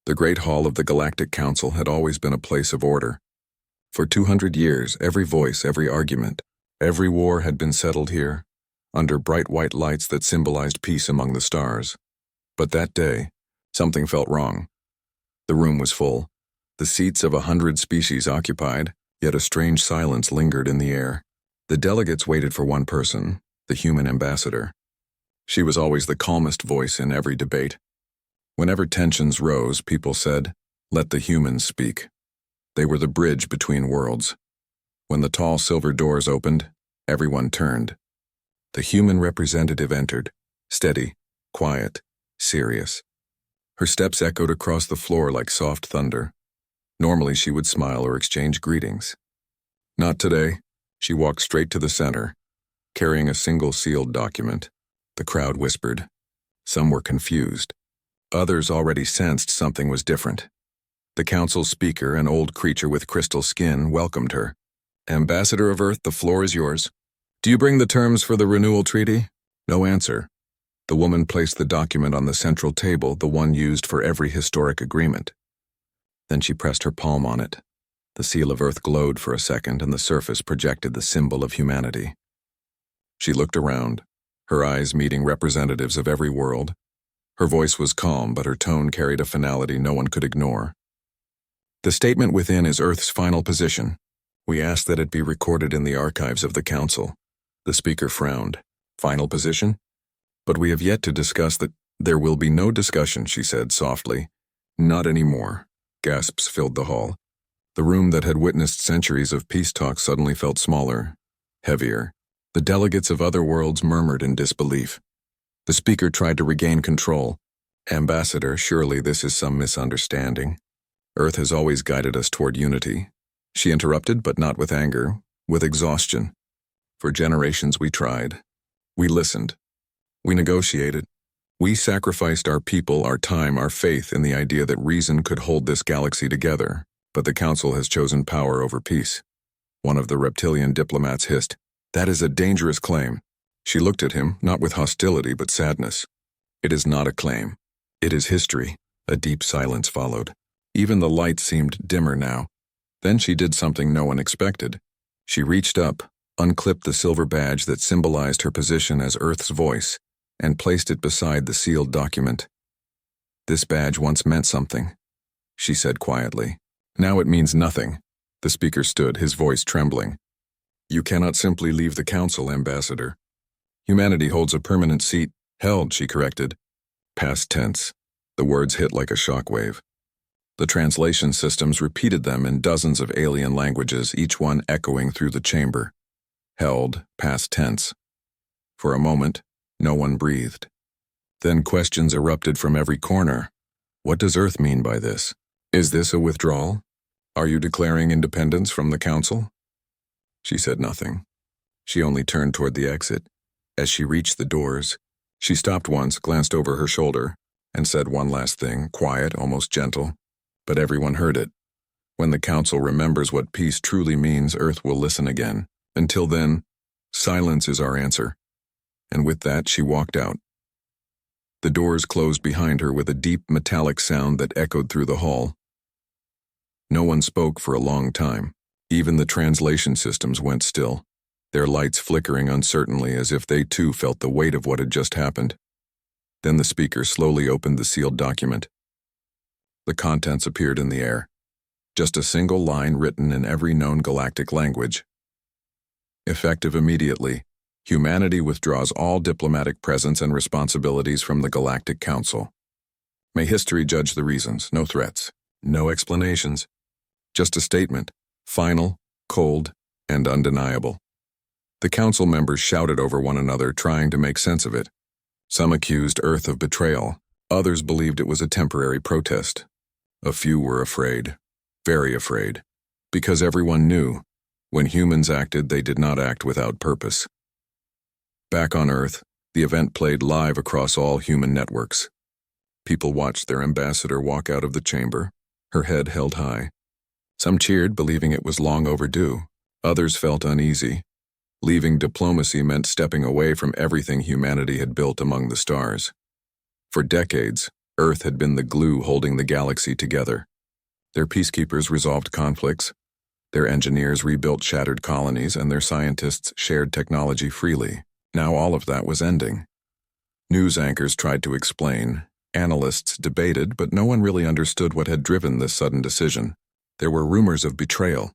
The Great Hall of the Galactic Council had always been a place of order. For 200 years, every voice, every argument, every war had been settled here, under bright white lights that symbolized peace among the stars. But that day, something felt wrong. The room was full, the seats of 100 species occupied, yet a strange silence lingered in the air. The delegates waited for one person, the human ambassador. She was always the calmest voice in every debate. Whenever tensions rose, people said, "Let the humans speak." They were the bridge between worlds. When the tall silver doors opened, everyone turned. The human representative entered, steady, quiet, serious. Her steps echoed across the floor like soft thunder. Normally she would smile or exchange greetings. Not today. She walked straight to the center, carrying a single sealed document. The crowd whispered. Some were confused. Others already sensed something was different. The council's speaker, an old creature with crystal skin, welcomed her. "Ambassador of Earth, the floor is yours. Do you bring the terms for the renewal treaty?" No answer. The woman placed the document on the central table, the one used for every historic agreement. Then she pressed her palm on it. The seal of Earth glowed for a second, and the surface projected the symbol of humanity. She looked around, her eyes meeting representatives of every world. Her voice was calm, but her tone carried a finality no one could ignore. "The statement within is Earth's final position. We ask that it be recorded in the archives of the Council." The speaker frowned. "Final position? But we have yet to discuss that." "There will be no discussion," she said softly. "Not anymore." Gasps filled the hall. The room that had witnessed centuries of peace talk suddenly felt smaller, heavier. The delegates of other worlds murmured in disbelief. The speaker tried to regain control. "Ambassador, surely this is some misunderstanding. Earth has always guided us toward unity." She interrupted, but not with anger, with exhaustion. "For generations we tried. We listened. We negotiated. We sacrificed our people, our time, our faith in the idea that reason could hold this galaxy together. But the Council has chosen power over peace." One of the reptilian diplomats hissed, "That is a dangerous claim." She looked at him, not with hostility but sadness. "It is not a claim. It is history." A deep silence followed. Even the light seemed dimmer now. Then she did something no one expected. She reached up, unclipped the silver badge that symbolized her position as Earth's voice, and placed it beside the sealed document. "This badge once meant something," she said quietly. "Now it means nothing." The speaker stood, his voice trembling. "You cannot simply leave the Council, Ambassador. Humanity holds a permanent seat." "Held," she corrected. Past tense. The words hit like a shockwave. The translation systems repeated them in dozens of alien languages, each one echoing through the chamber. Held, past tense. For a moment, no one breathed. Then questions erupted from every corner. What does Earth mean by this? Is this a withdrawal? Are you declaring independence from the Council? She said nothing. She only turned toward the exit. As she reached the doors, she stopped once, glanced over her shoulder, and said one last thing, quiet, almost gentle. But everyone heard it. When the Council remembers what peace truly means, Earth will listen again. Until then, silence is our answer. And with that, she walked out. The doors closed behind her with a deep metallic sound that echoed through the hall. No one spoke for a long time. Even the translation systems went still, their lights flickering uncertainly as if they too felt the weight of what had just happened. Then the speaker slowly opened the sealed document. The contents appeared in the air. Just a single line written in every known galactic language. Effective immediately, humanity withdraws all diplomatic presence and responsibilities from the Galactic Council. May history judge the reasons, no threats, no explanations. Just a statement, final, cold, and undeniable. The council members shouted over one another, trying to make sense of it. Some accused Earth of betrayal. Others believed it was a temporary protest. A few were afraid, very afraid, because everyone knew, when humans acted, they did not act without purpose. Back on Earth, the event played live across all human networks. People watched their ambassador walk out of the chamber, her head held high. Some cheered, believing it was long overdue. Others felt uneasy. Leaving diplomacy meant stepping away from everything humanity had built among the stars. For decades, Earth had been the glue holding the galaxy together. Their peacekeepers resolved conflicts, their engineers rebuilt shattered colonies, and their scientists shared technology freely. Now all of that was ending. News anchors tried to explain, analysts debated, but no one really understood what had driven this sudden decision. There were rumors of betrayal,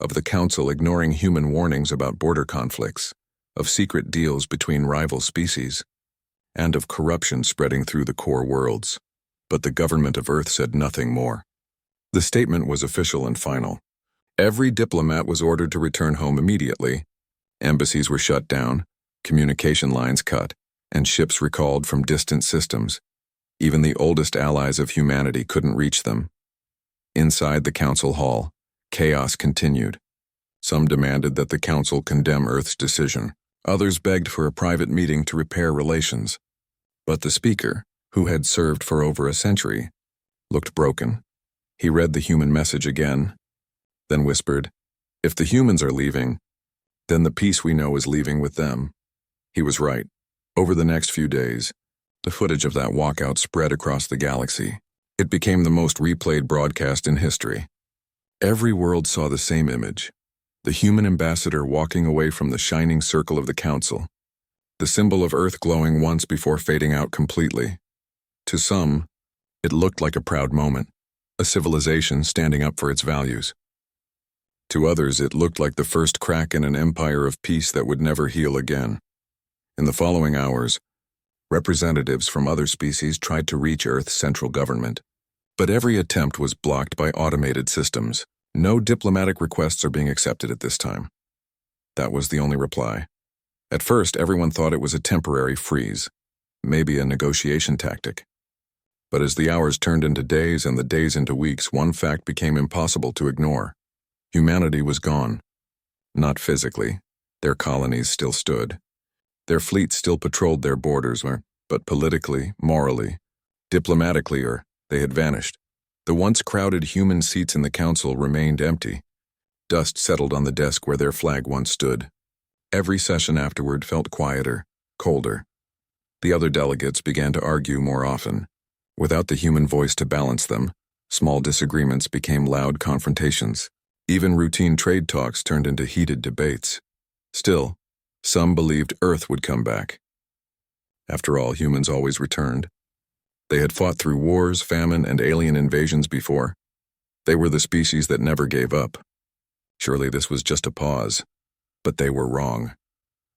of the Council ignoring human warnings about border conflicts, of secret deals between rival species, and of corruption spreading through the core worlds. But the government of Earth said nothing more. The statement was official and final. Every diplomat was ordered to return home immediately. Embassies were shut down, communication lines cut, and ships recalled from distant systems. Even the oldest allies of humanity couldn't reach them. Inside the council hall, chaos continued. Some demanded that the council condemn Earth's decision. Others begged for a private meeting to repair relations. But the speaker, who had served for over a century, looked broken. He read the human message again, then whispered, "If the humans are leaving, then the peace we know is leaving with them." He was right. Over the next few days, the footage of that walkout spread across the galaxy. It became the most replayed broadcast in history. Every world saw the same image, the human ambassador walking away from the shining circle of the council, the symbol of Earth glowing once before fading out completely. To some, it looked like a proud moment, a civilization standing up for its values. To others, it looked like the first crack in an empire of peace that would never heal again. In the following hours, representatives from other species tried to reach Earth's central government. But every attempt was blocked by automated systems. No diplomatic requests are being accepted at this time. That was the only reply. At first, everyone thought it was a temporary freeze, maybe a negotiation tactic. But as the hours turned into days and the days into weeks, one fact became impossible to ignore. Humanity was gone. Not physically. Their colonies still stood. Their fleets still patrolled their borders, but politically, morally, diplomatically, they had vanished. The once crowded human seats in the council remained empty. Dust settled on the desk where their flag once stood. Every session afterward felt quieter, colder. The other delegates began to argue more often. Without the human voice to balance them, small disagreements became loud confrontations. Even routine trade talks turned into heated debates. Still, some believed Earth would come back. After all, humans always returned. They had fought through wars, famine, and alien invasions before. They were the species that never gave up. Surely this was just a pause. But they were wrong.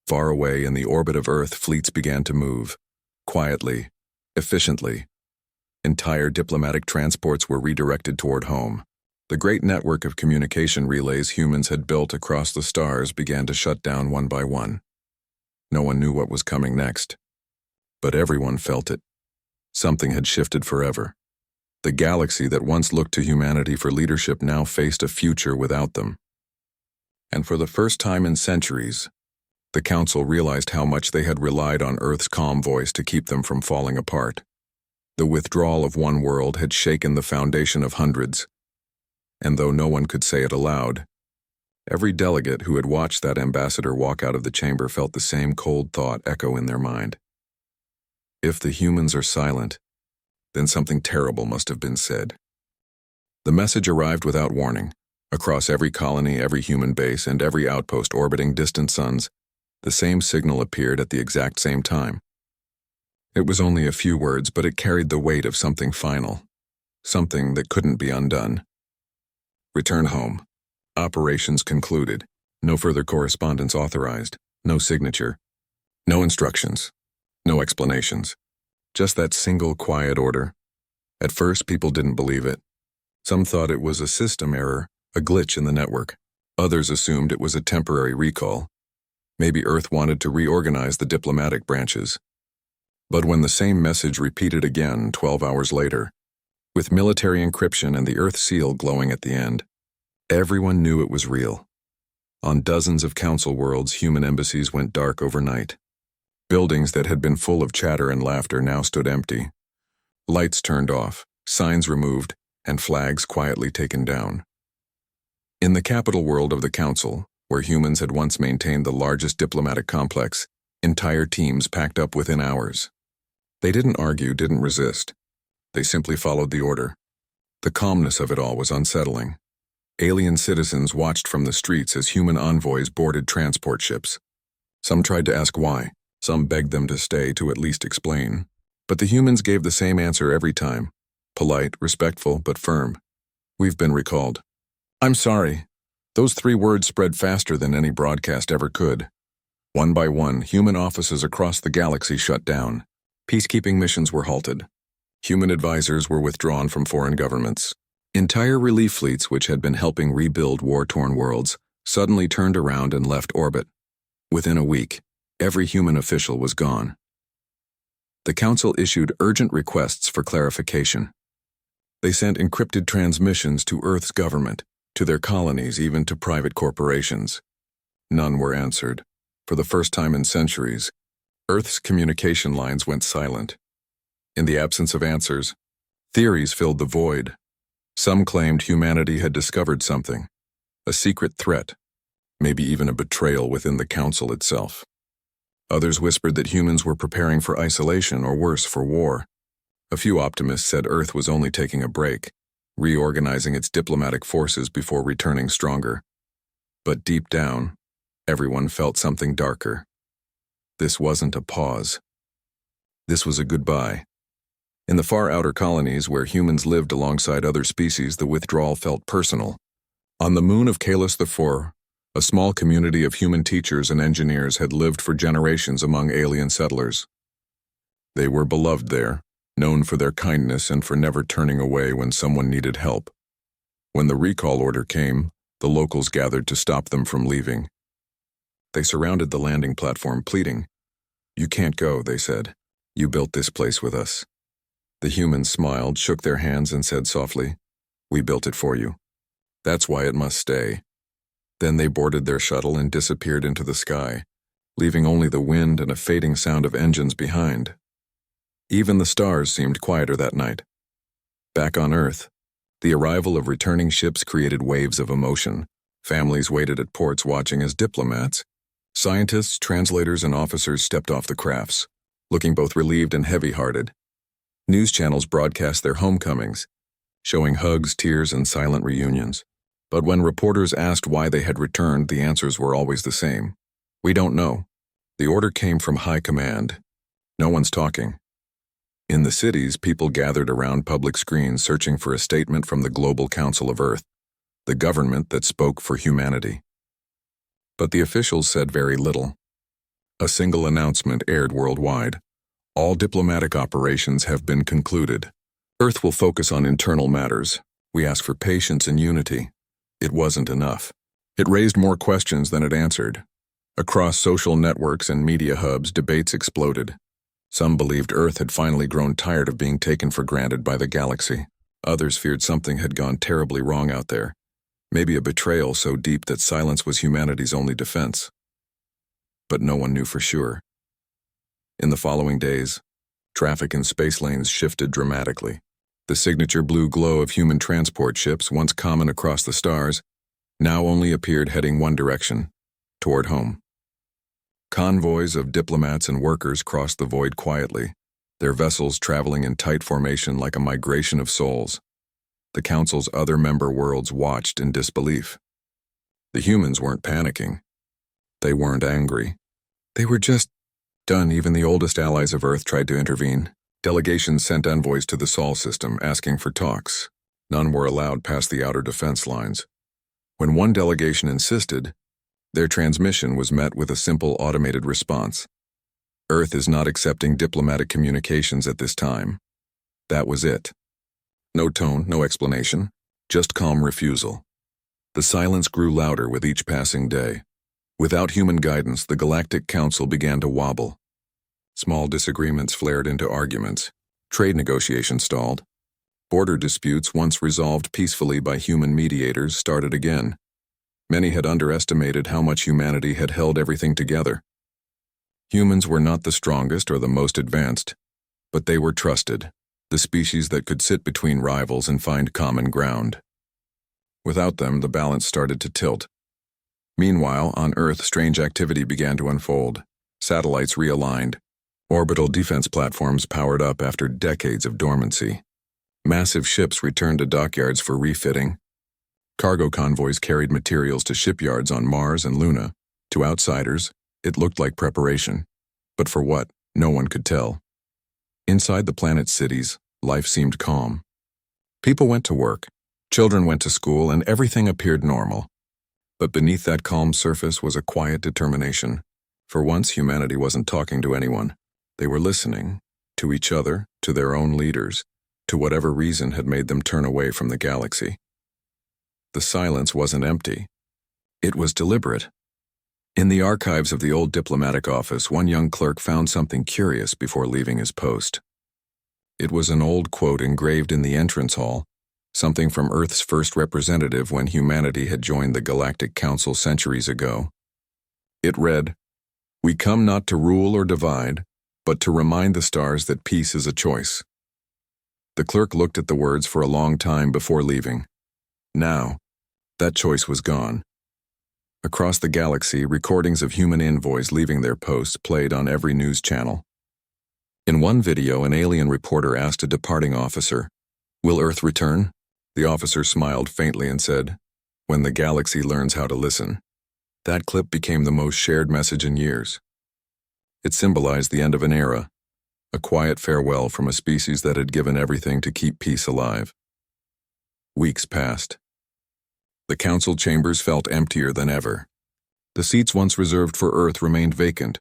Far away in the orbit of Earth, fleets began to move. Quietly, efficiently. Entire diplomatic transports were redirected toward home. The great network of communication relays humans had built across the stars began to shut down one by one. No one knew what was coming next. But everyone felt it. Something had shifted forever. The galaxy that once looked to humanity for leadership now faced a future without them. And for the first time in centuries, the Council realized how much they had relied on Earth's calm voice to keep them from falling apart. The withdrawal of one world had shaken the foundation of hundreds. And though no one could say it aloud, every delegate who had watched that ambassador walk out of the chamber felt the same cold thought echo in their mind. If the humans are silent, then something terrible must have been said. The message arrived without warning. Across every colony, every human base, and every outpost orbiting distant suns, the same signal appeared at the exact same time. It was only a few words, but it carried the weight of something final, something that couldn't be undone. Return home. Operations concluded. No further correspondence authorized. No signature. No instructions. No explanations. Just that single quiet order. At first, people didn't believe it. Some thought it was a system error, a glitch in the network. Others assumed it was a temporary recall. Maybe Earth wanted to reorganize the diplomatic branches. But when the same message repeated again 12 hours later, with military encryption and the Earth seal glowing at the end, everyone knew it was real. On dozens of council worlds, human embassies went dark overnight. Buildings that had been full of chatter and laughter now stood empty. Lights turned off, signs removed, and flags quietly taken down. In the capital world of the Council, where humans had once maintained the largest diplomatic complex, entire teams packed up within hours. They didn't argue, didn't resist. They simply followed the order. The calmness of it all was unsettling. Alien citizens watched from the streets as human envoys boarded transport ships. Some tried to ask why, some begged them to stay to at least explain. But the humans gave the same answer every time. Polite, respectful, but firm. We've been recalled. I'm sorry. Those 3 words spread faster than any broadcast ever could. One by one, human offices across the galaxy shut down. Peacekeeping missions were halted. Human advisors were withdrawn from foreign governments. Entire relief fleets, which had been helping rebuild war-torn worlds, suddenly turned around and left orbit. Within a week, every human official was gone. The Council issued urgent requests for clarification. They sent encrypted transmissions to Earth's government, to their colonies, even to private corporations. None were answered. For the first time in centuries, Earth's communication lines went silent. In the absence of answers, theories filled the void. Some claimed humanity had discovered something, a secret threat, maybe even a betrayal within the Council itself. Others whispered that humans were preparing for isolation or worse, for war. A few optimists said Earth was only taking a break, reorganizing its diplomatic forces before returning stronger. But deep down, everyone felt something darker. This wasn't a pause. This was a goodbye. In the far outer colonies where humans lived alongside other species, the withdrawal felt personal. On the moon of Kalos IV, a small community of human teachers and engineers had lived for generations among alien settlers. They were beloved there, known for their kindness and for never turning away when someone needed help. When the recall order came, the locals gathered to stop them from leaving. They surrounded the landing platform, pleading. "You can't go," they said. "You built this place with us." The humans smiled, shook their hands, and said softly, "We built it for you. That's why it must stay." Then they boarded their shuttle and disappeared into the sky, leaving only the wind and a fading sound of engines behind. Even the stars seemed quieter that night. Back on Earth, the arrival of returning ships created waves of emotion. Families waited at ports watching as diplomats, scientists, translators, and officers stepped off the crafts, looking both relieved and heavy-hearted. News channels broadcast their homecomings, showing hugs, tears, and silent reunions. But when reporters asked why they had returned, the answers were always the same. "We don't know. The order came from high command. No one's talking." In the cities, people gathered around public screens searching for a statement from the Global Council of Earth, the government that spoke for humanity. But the officials said very little. A single announcement aired worldwide. "All diplomatic operations have been concluded. Earth will focus on internal matters. We ask for patience and unity." It wasn't enough. It raised more questions than it answered. Across social networks and media hubs, debates exploded. Some believed Earth had finally grown tired of being taken for granted by the galaxy. Others feared something had gone terribly wrong out there. Maybe a betrayal so deep that silence was humanity's only defense. But no one knew for sure. In the following days, traffic in space lanes shifted dramatically. The signature blue glow of human transport ships, once common across the stars, now only appeared heading one direction, toward home. Convoys of diplomats and workers crossed the void quietly, their vessels traveling in tight formation like a migration of souls. The Council's other member worlds watched in disbelief. The humans weren't panicking. They weren't angry. They were just done. Even the oldest allies of Earth tried to intervene. Delegations sent envoys to the Sol system asking for talks. None were allowed past the outer defense lines. When one delegation insisted, their transmission was met with a simple automated response. "Earth is not accepting diplomatic communications at this time." That was it. No tone, no explanation, just calm refusal. The silence grew louder with each passing day. Without human guidance, the Galactic Council began to wobble. Small disagreements flared into arguments. Trade negotiations stalled. Border disputes, once resolved peacefully by human mediators, started again. Many had underestimated how much humanity had held everything together. Humans were not the strongest or the most advanced, but they were trusted, the species that could sit between rivals and find common ground. Without them, the balance started to tilt. Meanwhile, on Earth, strange activity began to unfold. Satellites realigned. Orbital defense platforms powered up after decades of dormancy. Massive ships returned to dockyards for refitting. Cargo convoys carried materials to shipyards on Mars and Luna. To outsiders, it looked like preparation. But for what, no one could tell. Inside the planet's cities, life seemed calm. People went to work, children went to school, and everything appeared normal. But beneath that calm surface was a quiet determination. For once, humanity wasn't talking to anyone. They were listening, to each other, to their own leaders, to whatever reason had made them turn away from the galaxy. The silence wasn't empty. It was deliberate. In the archives of the old diplomatic office, one young clerk found something curious before leaving his post. It was an old quote engraved in the entrance hall, something from Earth's first representative when humanity had joined the Galactic Council centuries ago. It read, "We come not to rule or divide, but to remind the stars that peace is a choice." The clerk looked at the words for a long time before leaving. Now, that choice was gone. Across the galaxy, recordings of human envoys leaving their posts played on every news channel. In one video, an alien reporter asked a departing officer, "Will Earth return?" The officer smiled faintly and said, "When the galaxy learns how to listen." That clip became the most shared message in years. It symbolized the end of an era, a quiet farewell from a species that had given everything to keep peace alive. Weeks passed. The council chambers felt emptier than ever. The seats once reserved for Earth remained vacant,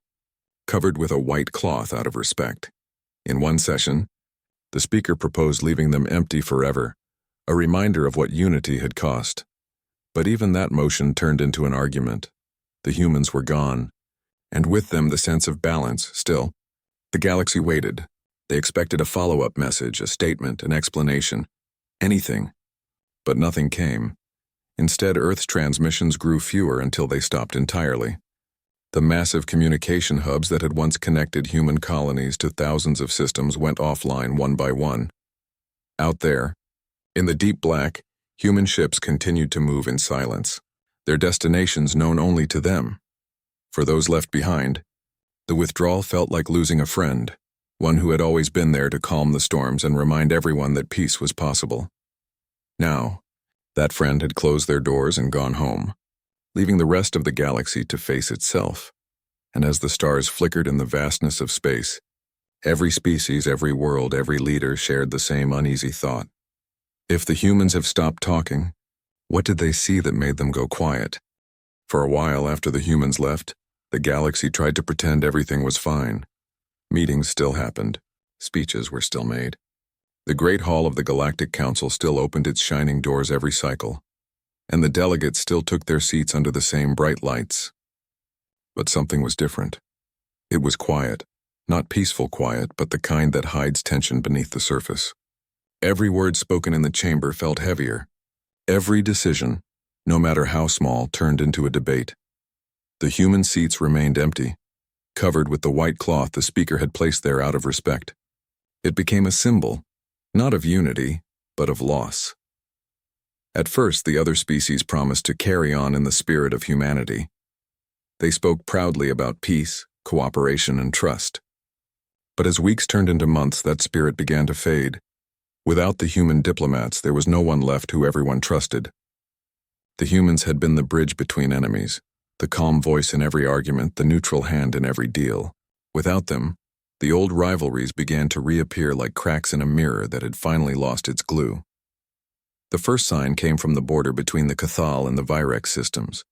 covered with a white cloth out of respect. In one session, the speaker proposed leaving them empty forever, a reminder of what unity had cost. But even that motion turned into an argument. The humans were gone, and with them the sense of balance. Still, the galaxy waited. They expected a follow-up message, a statement, an explanation, anything. But nothing came. Instead, Earth's transmissions grew fewer until they stopped entirely. The massive communication hubs that had once connected human colonies to thousands of systems went offline one by one. Out there, in the deep black, human ships continued to move in silence, their destinations known only to them. For those left behind, the withdrawal felt like losing a friend, one who had always been there to calm the storms and remind everyone that peace was possible. Now, that friend had closed their doors and gone home, leaving the rest of the galaxy to face itself. And as the stars flickered in the vastness of space, every species, every world, every leader shared the same uneasy thought. If the humans have stopped talking, what did they see that made them go quiet? For a while after the humans left, the galaxy tried to pretend everything was fine. Meetings still happened. Speeches were still made. The Great Hall of the Galactic Council still opened its shining doors every cycle, and the delegates still took their seats under the same bright lights. But something was different. It was quiet, not peaceful quiet, but the kind that hides tension beneath the surface. Every word spoken in the chamber felt heavier. Every decision, no matter how small, turned into a debate. The human seats remained empty, covered with the white cloth the speaker had placed there out of respect. It became a symbol, not of unity, but of loss. At first, the other species promised to carry on in the spirit of humanity. They spoke proudly about peace, cooperation, and trust. But as weeks turned into months, that spirit began to fade. Without the human diplomats, there was no one left who everyone trusted. The humans had been the bridge between enemies, the calm voice in every argument, the neutral hand in every deal. Without them, the old rivalries began to reappear like cracks in a mirror that had finally lost its glue. The first sign came from the border between the Cathal and the Virex systems.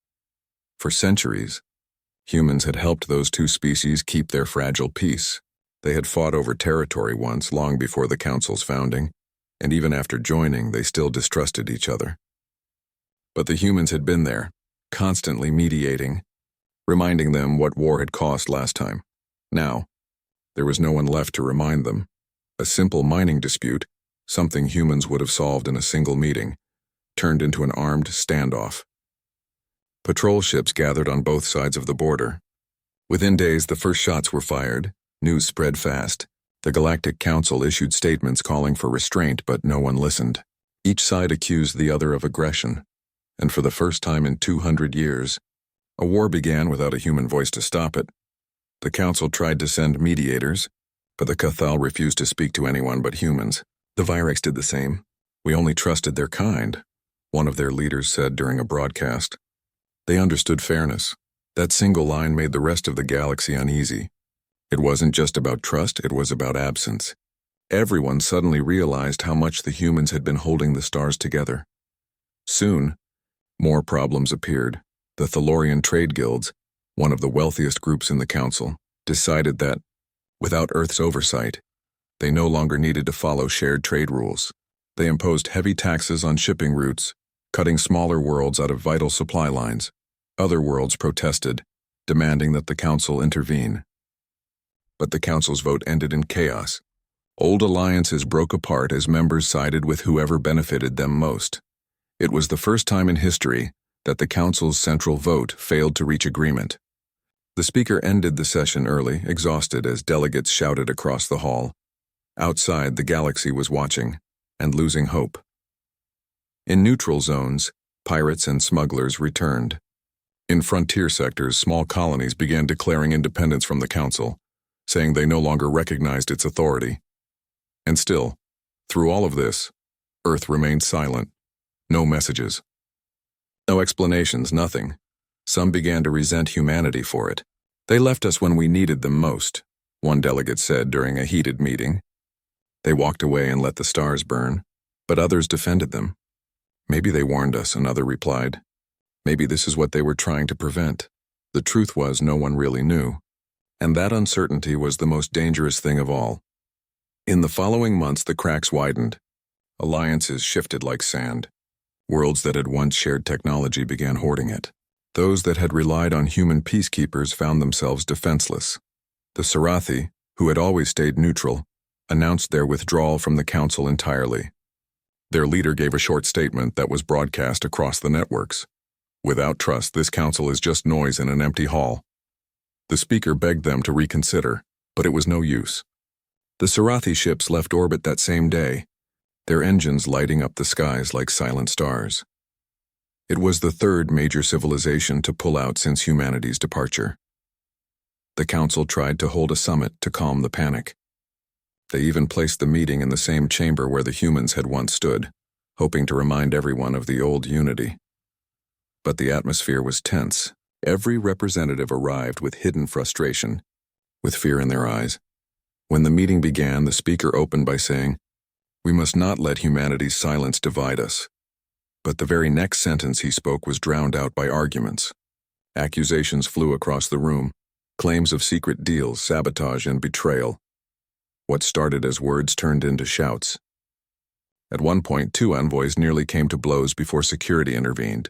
For centuries, humans had helped those two species keep their fragile peace. They had fought over territory once, long before the Council's founding, and even after joining, they still distrusted each other. But the humans had been there, constantly mediating, reminding them what war had cost last time. Now, there was no one left to remind them. A simple mining dispute, something humans would have solved in a single meeting, turned into an armed standoff. Patrol ships gathered on both sides of the border. Within days, the first shots were fired. News spread fast. The Galactic Council issued statements calling for restraint, but no one listened. Each side accused the other of aggression. And for the first time in 200 years, a war began without a human voice to stop it. The Council tried to send mediators, but the Cathal refused to speak to anyone but humans. The Virex did the same. We only trusted their kind, one of their leaders said during a broadcast. They understood fairness. That single line made the rest of the galaxy uneasy. It wasn't just about trust, it was about absence. Everyone suddenly realized how much the humans had been holding the stars together. Soon, more problems appeared. The Thalorian trade guilds, one of the wealthiest groups in the council, decided that, without Earth's oversight, they no longer needed to follow shared trade rules. They imposed heavy taxes on shipping routes, cutting smaller worlds out of vital supply lines. Other worlds protested, demanding that the council intervene. But the council's vote ended in chaos. Old alliances broke apart as members sided with whoever benefited them most. It was the first time in history that the council's central vote failed to reach agreement. The speaker ended the session early, exhausted as delegates shouted across the hall. Outside, the galaxy was watching and losing hope. In neutral zones, pirates and smugglers returned. In frontier sectors, small colonies began declaring independence from the council, saying they no longer recognized its authority. And still, through all of this, Earth remained silent. No messages. No explanations, nothing. Some began to resent humanity for it. They left us when we needed them most, one delegate said during a heated meeting. They walked away and let the stars burn, but others defended them. Maybe they warned us, another replied. Maybe this is what they were trying to prevent. The truth was no one really knew. And that uncertainty was the most dangerous thing of all. In the following months, the cracks widened. Alliances shifted like sand. Worlds that had once shared technology began hoarding it. Those that had relied on human peacekeepers found themselves defenseless. The Sarathi, who had always stayed neutral, announced their withdrawal from the council entirely. Their leader gave a short statement that was broadcast across the networks. Without trust, this council is just noise in an empty hall. The speaker begged them to reconsider, but it was no use. The Sarathi ships left orbit that same day, their engines lighting up the skies like silent stars. It was the third major civilization to pull out since humanity's departure. The council tried to hold a summit to calm the panic. They even placed the meeting in the same chamber where the humans had once stood, hoping to remind everyone of the old unity. But the atmosphere was tense. Every representative arrived with hidden frustration, with fear in their eyes. When the meeting began, the speaker opened by saying, "We must not let humanity's silence divide us." But the very next sentence he spoke was drowned out by arguments. Accusations flew across the room, claims of secret deals, sabotage, and betrayal. What started as words turned into shouts. At one point, two envoys nearly came to blows before security intervened.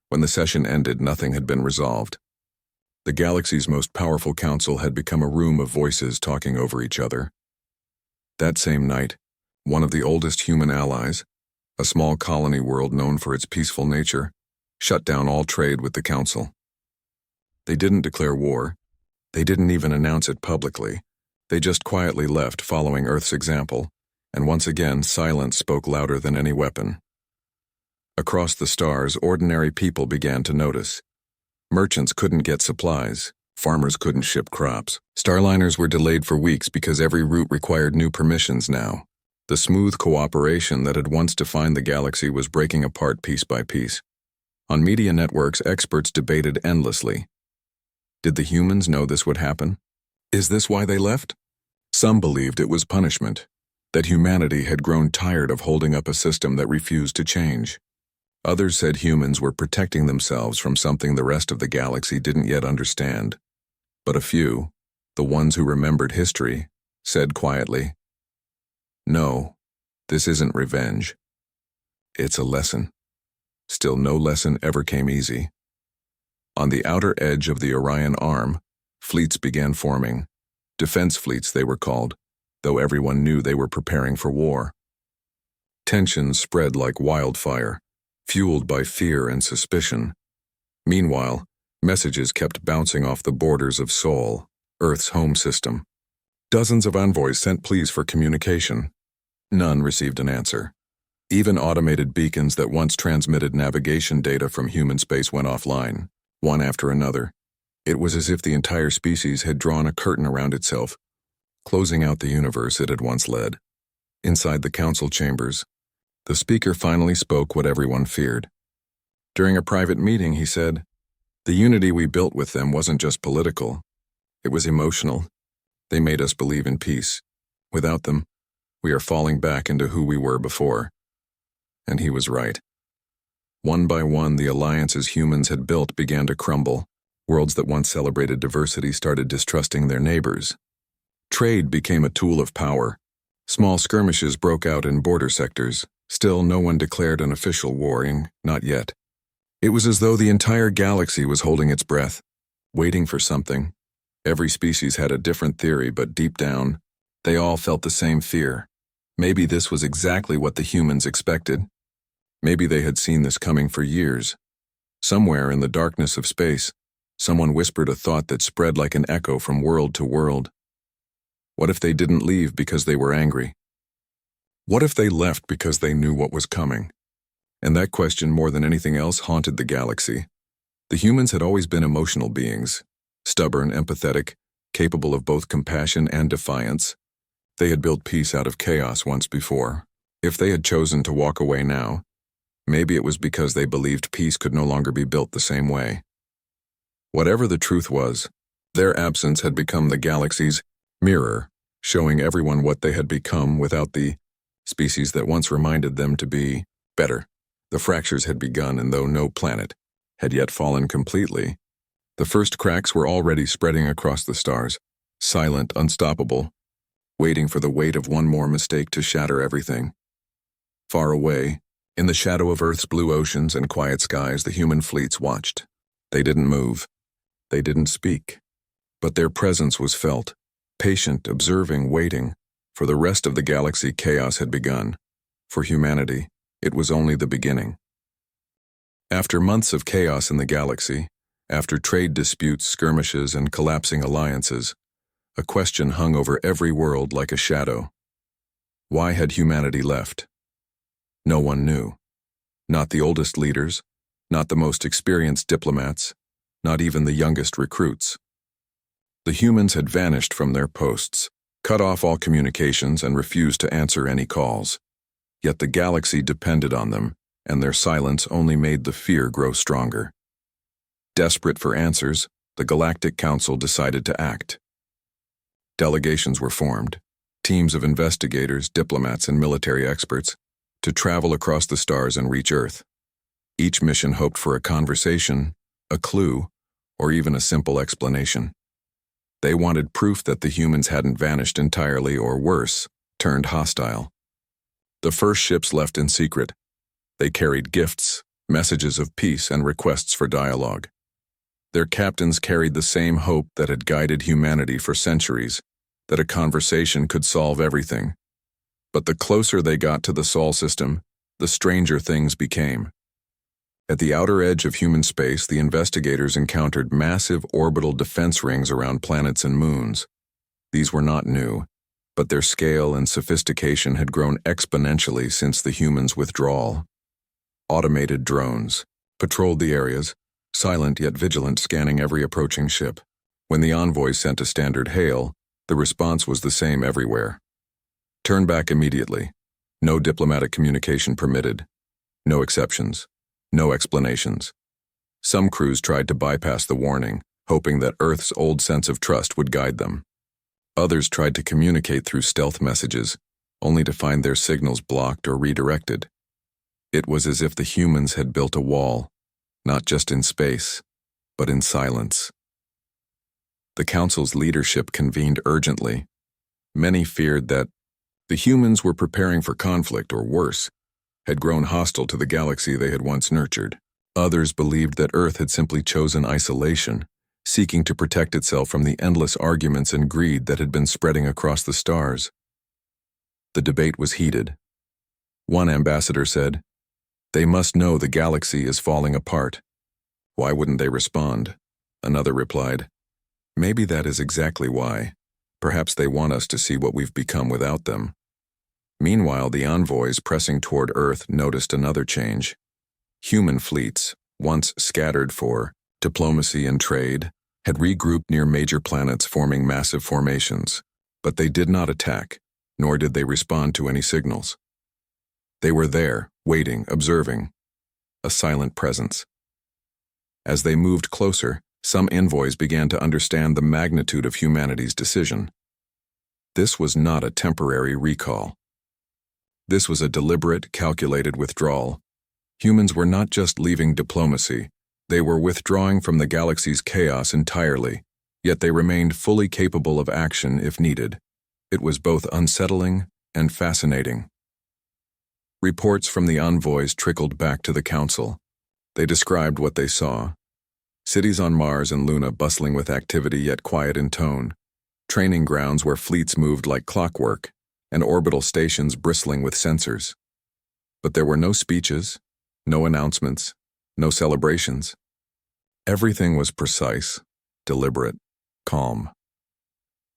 When the session ended, nothing had been resolved. The galaxy's most powerful council had become a room of voices talking over each other. That same night, one of the oldest human allies, a small colony world known for its peaceful nature, shut down all trade with the council. They didn't declare war. They didn't even announce it publicly. They just quietly left, following Earth's example, and once again silence spoke louder than any weapon. Across the stars, ordinary people began to notice. Merchants couldn't get supplies. Farmers couldn't ship crops. Starliners were delayed for weeks because every route required new permissions now. The smooth cooperation that had once defined the galaxy was breaking apart piece by piece. On media networks, experts debated endlessly. Did the humans know this would happen? Is this why they left? Some believed it was punishment, that humanity had grown tired of holding up a system that refused to change. Others said humans were protecting themselves from something the rest of the galaxy didn't yet understand. But a few, the ones who remembered history, said quietly, "No, this isn't revenge. It's a lesson." Still, no lesson ever came easy. On the outer edge of the Orion Arm, fleets began forming. Defense fleets, they were called, though everyone knew they were preparing for war. Tensions spread like wildfire, fueled by fear and suspicion. Meanwhile, messages kept bouncing off the borders of Sol, Earth's home system. Dozens of envoys sent pleas for communication. None received an answer. Even automated beacons that once transmitted navigation data from human space went offline, one after another. It was as if the entire species had drawn a curtain around itself, closing out the universe it had once led. Inside the council chambers, the speaker finally spoke what everyone feared. During a private meeting, he said, "The unity we built with them wasn't just political. It was emotional. They made us believe in peace. Without them, we are falling back into who we were before." And he was right. One by one, the alliances humans had built began to crumble. Worlds that once celebrated diversity started distrusting their neighbors. Trade became a tool of power. Small skirmishes broke out in border sectors. Still, no one declared an official war, not yet. It was as though the entire galaxy was holding its breath, waiting for something. Every species had a different theory, but deep down, they all felt the same fear. Maybe this was exactly what the humans expected. Maybe they had seen this coming for years. Somewhere in the darkness of space, someone whispered a thought that spread like an echo from world to world. What if they didn't leave because they were angry? What if they left because they knew what was coming? And that question, more than anything else, haunted the galaxy. The humans had always been emotional beings, stubborn, empathetic, capable of both compassion and defiance. They had built peace out of chaos once before. If they had chosen to walk away now, maybe it was because they believed peace could no longer be built the same way. Whatever the truth was, their absence had become the galaxy's mirror, showing everyone what they had become without the species that once reminded them to be better. The fractures had begun, and though no planet had yet fallen completely, the first cracks were already spreading across the stars, silent, unstoppable, waiting for the weight of one more mistake to shatter everything. Far away, in the shadow of Earth's blue oceans and quiet skies, the human fleets watched. They didn't move. They didn't speak. But their presence was felt. Patient, observing, waiting. For the rest of the galaxy, chaos had begun. For humanity, it was only the beginning. After months of chaos in the galaxy, after trade disputes, skirmishes, and collapsing alliances, a question hung over every world like a shadow. Why had humanity left? No one knew. Not the oldest leaders, not the most experienced diplomats, not even the youngest recruits. The humans had vanished from their posts, cut off all communications, and refused to answer any calls. Yet the galaxy depended on them, and their silence only made the fear grow stronger. Desperate for answers, the Galactic Council decided to act. Delegations were formed, teams of investigators, diplomats, and military experts, to travel across the stars and reach Earth. Each mission hoped for a conversation, a clue, or even a simple explanation. They wanted proof that the humans hadn't vanished entirely, or worse, turned hostile. The first ships left in secret. They carried gifts, messages of peace, and requests for dialogue. Their captains carried the same hope that had guided humanity for centuries, that a conversation could solve everything. But the closer they got to the Sol system, the stranger things became. At the outer edge of human space, the investigators encountered massive orbital defense rings around planets and moons. These were not new, but their scale and sophistication had grown exponentially since the humans' withdrawal. Automated drones patrolled the areas, silent yet vigilant, scanning every approaching ship. When the envoy sent a standard hail, the response was the same everywhere. Turn back immediately. No diplomatic communication permitted. No exceptions. No explanations. Some crews tried to bypass the warning, hoping that Earth's old sense of trust would guide them. Others tried to communicate through stealth messages, only to find their signals blocked or redirected. It was as if the humans had built a wall, not just in space, but in silence. The Council's leadership convened urgently. Many feared that the humans were preparing for conflict, or worse, had grown hostile to the galaxy they had once nurtured. Others believed that Earth had simply chosen isolation, seeking to protect itself from the endless arguments and greed that had been spreading across the stars. The debate was heated. One ambassador said, "They must know the galaxy is falling apart. Why wouldn't they respond?" Another replied, "Maybe that is exactly why. Perhaps they want us to see what we've become without them." Meanwhile, the envoys pressing toward Earth noticed another change. Human fleets, once scattered for diplomacy and trade, had regrouped near major planets, forming massive formations. But they did not attack. nor did they respond to any signals. They were there, waiting, observing, a silent presence. As they moved closer, some envoys began to understand the magnitude of humanity's decision. This was not a temporary recall. This was a deliberate, calculated withdrawal. Humans were not just leaving diplomacy, they were withdrawing from the galaxy's chaos entirely, yet they remained fully capable of action if needed. It was both unsettling and fascinating. Reports from the envoys trickled back to the Council. They described what they saw. Cities on Mars and Luna bustling with activity yet quiet in tone. Training grounds where fleets moved like clockwork, and orbital stations bristling with sensors. But there were no speeches, no announcements, no celebrations. Everything was precise, deliberate, calm.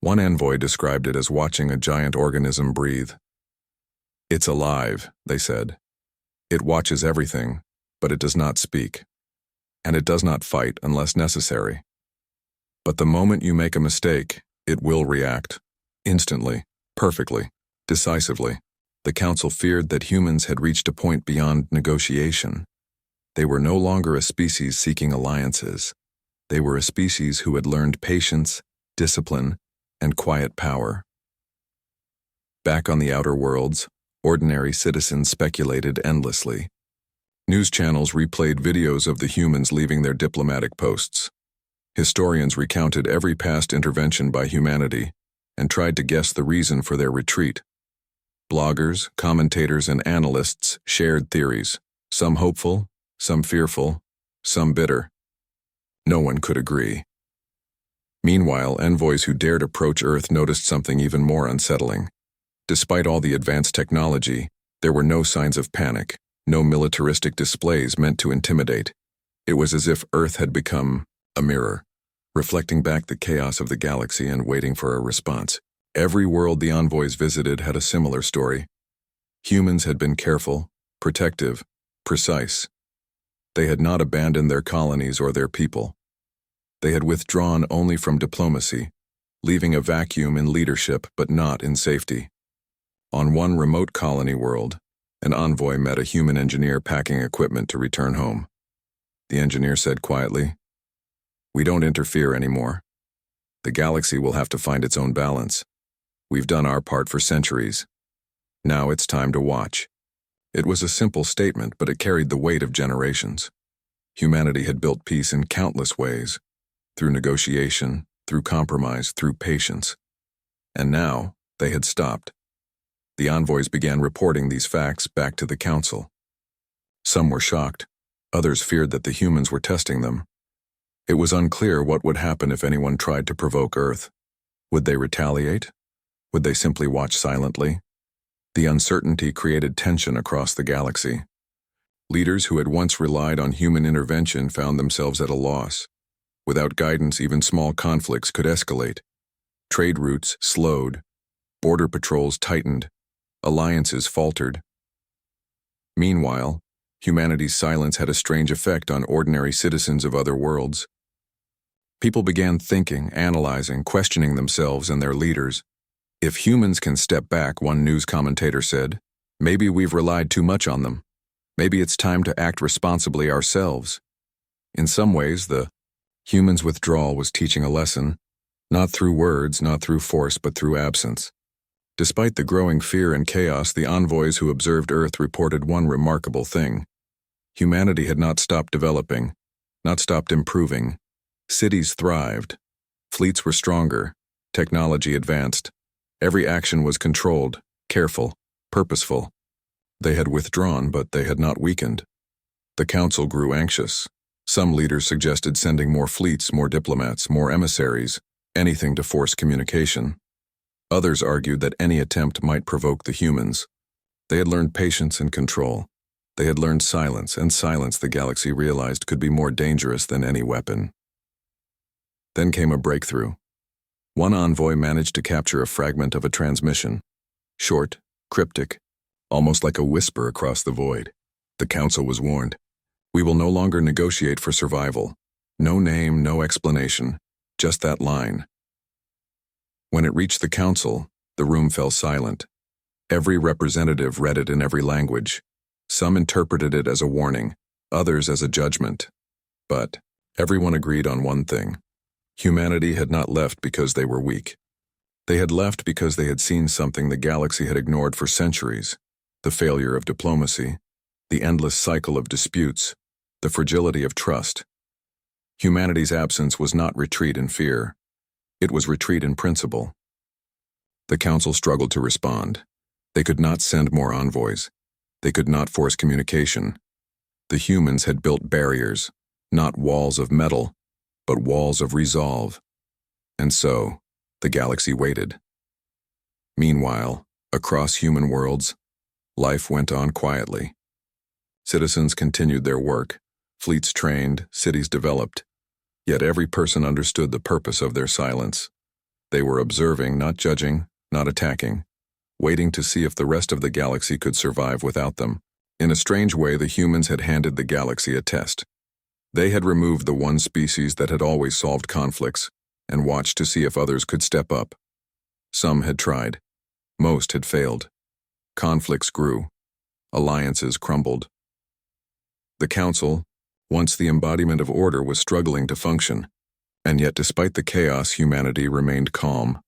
One envoy described it as watching a giant organism breathe. "It's alive," they said. "It watches everything, but it does not speak. And it does not fight unless necessary. But the moment you make a mistake, it will react. Instantly, perfectly, decisively." The Council feared that humans had reached a point beyond negotiation. They were no longer a species seeking alliances. They were a species who had learned patience, discipline, and quiet power. Back on the outer worlds, ordinary citizens speculated endlessly. News channels replayed videos of the humans leaving their diplomatic posts. Historians recounted every past intervention by humanity and tried to guess the reason for their retreat. Bloggers, commentators, and analysts shared theories, some hopeful, some fearful, some bitter. No one could agree. Meanwhile, envoys who dared approach Earth noticed something even more unsettling. Despite all the advanced technology, there were no signs of panic, no militaristic displays meant to intimidate. It was as if Earth had become a mirror, reflecting back the chaos of the galaxy and waiting for a response. Every world the envoys visited had a similar story. Humans had been careful, protective, precise. They had not abandoned their colonies or their people. They had withdrawn only from diplomacy, leaving a vacuum in leadership but not in safety. On one remote colony world, an envoy met a human engineer packing equipment to return home. The engineer said quietly, "We don't interfere anymore. The galaxy will have to find its own balance. We've done our part for centuries. Now it's time to watch." It was a simple statement, but it carried the weight of generations. Humanity had built peace in countless ways, through negotiation, through compromise, through patience. And now, they had stopped. The envoys began reporting these facts back to the Council. Some were shocked, others feared that the humans were testing them. It was unclear what would happen if anyone tried to provoke Earth. Would they retaliate? Would they simply watch silently? The uncertainty created tension across the galaxy. Leaders who had once relied on human intervention found themselves at a loss. Without guidance, even small conflicts could escalate. Trade routes slowed, border patrols tightened, alliances faltered. Meanwhile, humanity's silence had a strange effect on ordinary citizens of other worlds. People began thinking, analyzing, questioning themselves and their leaders. "If humans can step back," one news commentator said, "maybe we've relied too much on them. Maybe it's time to act responsibly ourselves." In some ways, the humans' withdrawal was teaching a lesson, not through words, not through force, but through absence. Despite the growing fear and chaos, the envoys who observed Earth reported one remarkable thing. Humanity had not stopped developing, not stopped improving. Cities thrived. Fleets were stronger. Technology advanced. Every action was controlled, careful, purposeful. They had withdrawn, but they had not weakened. The Council grew anxious. Some leaders suggested sending more fleets, more diplomats, more emissaries, anything to force communication. Others argued that any attempt might provoke the humans. They had learned patience and control. They had learned silence, and silence the galaxy realized could be more dangerous than any weapon. Then came a breakthrough. One envoy managed to capture a fragment of a transmission. Short, cryptic, almost like a whisper across the void. The Council was warned. "We will no longer negotiate for survival. No name, no explanation, just that line." When it reached the Council, the room fell silent. Every representative read it in every language. Some interpreted it as a warning, others as a judgment. But everyone agreed on one thing. Humanity had not left because they were weak. They had left because they had seen something the galaxy had ignored for centuries: the failure of diplomacy, the endless cycle of disputes, the fragility of trust. Humanity's absence was not retreat in fear. It was retreat in principle. The Council struggled to respond. They could not send more envoys. They could not force communication. The humans had built barriers, not walls of metal, but walls of resolve. And so, the galaxy waited. Meanwhile, across human worlds, life went on quietly. Citizens continued their work, fleets trained, cities developed, yet every person understood the purpose of their silence. They were observing, not judging, not attacking, waiting to see if the rest of the galaxy could survive without them. In a strange way, the humans had handed the galaxy a test. They had removed the one species that had always solved conflicts and watched to see if others could step up. Some had tried. Most had failed. Conflicts grew. Alliances crumbled. The Council, once the embodiment of order, was struggling to function, and yet despite the chaos, humanity remained calm,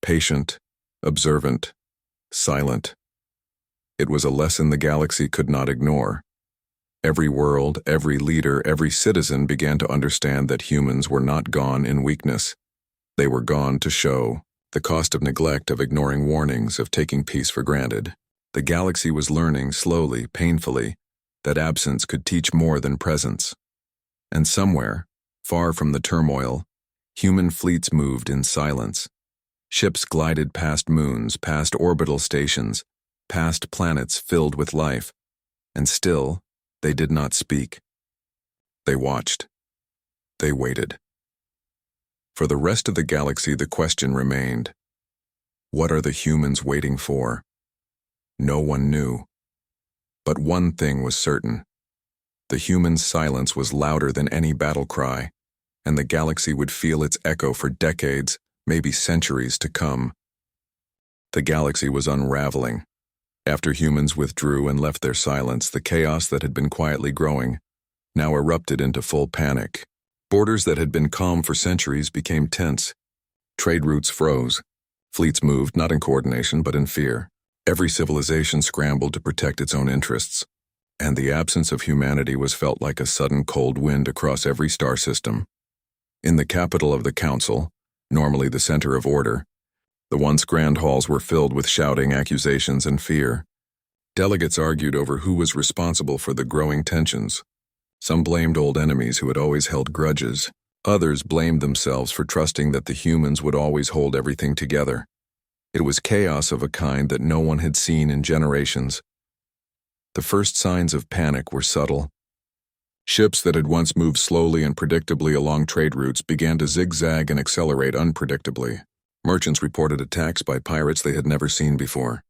patient, observant, silent. It was a lesson the galaxy could not ignore. Every world, every leader, every citizen began to understand that humans were not gone in weakness. They were gone to show the cost of neglect, of ignoring warnings, of taking peace for granted. The galaxy was learning slowly, painfully, that absence could teach more than presence. And somewhere, far from the turmoil, human fleets moved in silence. Ships glided past moons, past orbital stations, past planets filled with life, and still, they did not speak. They watched. They waited. For the rest of the galaxy, the question remained: what are the humans waiting for? No one knew. But one thing was certain. The human silence was louder than any battle cry, and the galaxy would feel its echo for decades, maybe centuries to come. The galaxy was unraveling. After humans withdrew and left their silence, the chaos that had been quietly growing now erupted into full panic. Borders that had been calm for centuries became tense. Trade routes froze. Fleets moved not in coordination but in fear. Every civilization scrambled to protect its own interests, and the absence of humanity was felt like a sudden cold wind across every star system. In the capital of the Council, normally the center of order, the once grand halls were filled with shouting, accusations, and fear. Delegates argued over who was responsible for the growing tensions. Some blamed old enemies who had always held grudges. Others blamed themselves for trusting that the humans would always hold everything together. It was chaos of a kind that no one had seen in generations. The first signs of panic were subtle. Ships that had once moved slowly and predictably along trade routes began to zigzag and accelerate unpredictably. Merchants reported attacks by pirates they had never seen before.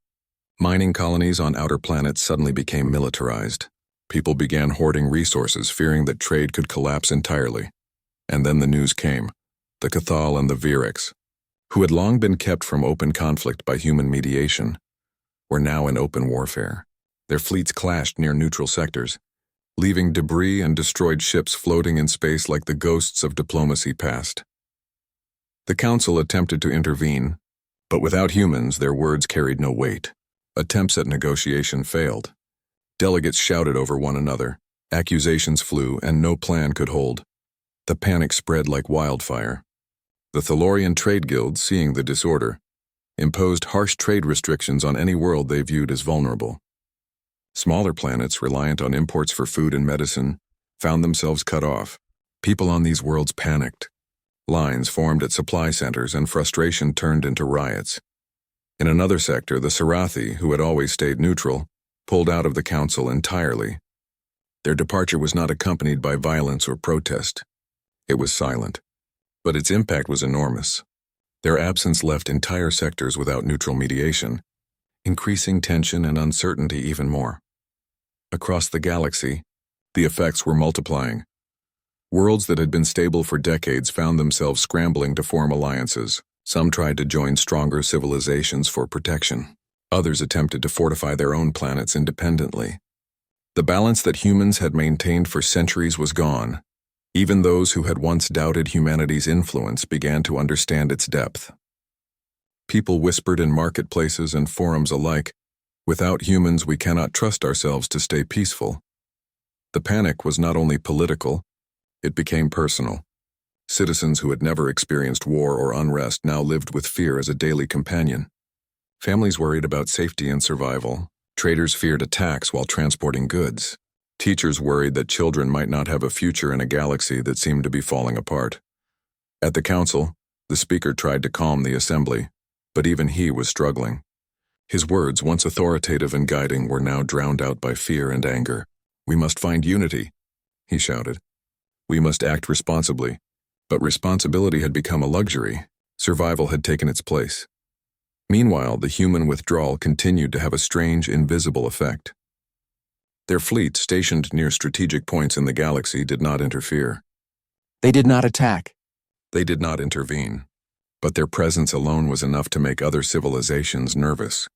Mining colonies on outer planets suddenly became militarized. People began hoarding resources, fearing that trade could collapse entirely. And then the news came. The Cathal and the Virex, who had long been kept from open conflict by human mediation, were now in open warfare. Their fleets clashed near neutral sectors, leaving debris and destroyed ships floating in space like the ghosts of diplomacy past. The Council attempted to intervene, but without humans, their words carried no weight. Attempts at negotiation failed. Delegates shouted over one another, accusations flew, and no plan could hold. The panic spread like wildfire. The Thalorian trade guilds, seeing the disorder, imposed harsh trade restrictions on any world they viewed as vulnerable. Smaller planets, reliant on imports for food and medicine, found themselves cut off. People on these worlds panicked. Lines formed at supply centers, and frustration turned into riots. In another sector, the Sarathi, who had always stayed neutral, pulled out of the Council entirely. Their departure was not accompanied by violence or protest. It was silent, but its impact was enormous. Their absence left entire sectors without neutral mediation, increasing tension and uncertainty even more. Across the galaxy, the effects were multiplying. Worlds that had been stable for decades found themselves scrambling to form alliances. Some tried to join stronger civilizations for protection. Others attempted to fortify their own planets independently. The balance that humans had maintained for centuries was gone. Even those who had once doubted humanity's influence began to understand its depth. People whispered in marketplaces and forums alike, "Without humans, we cannot trust ourselves to stay peaceful." The panic was not only political, it became personal. Citizens who had never experienced war or unrest now lived with fear as a daily companion. Families worried about safety and survival. Traders feared attacks while transporting goods. Teachers worried that children might not have a future in a galaxy that seemed to be falling apart. At the council, the speaker tried to calm the assembly, but even he was struggling. His words, once authoritative and guiding, were now drowned out by fear and anger. "We must find unity," he shouted. "We must act responsibly." But responsibility had become a luxury. Survival had taken its place. Meanwhile, the human withdrawal continued to have a strange, invisible effect. Their fleet, stationed near strategic points in the galaxy, did not interfere. They did not attack. They did not intervene. But their presence alone was enough to make other civilizations nervous.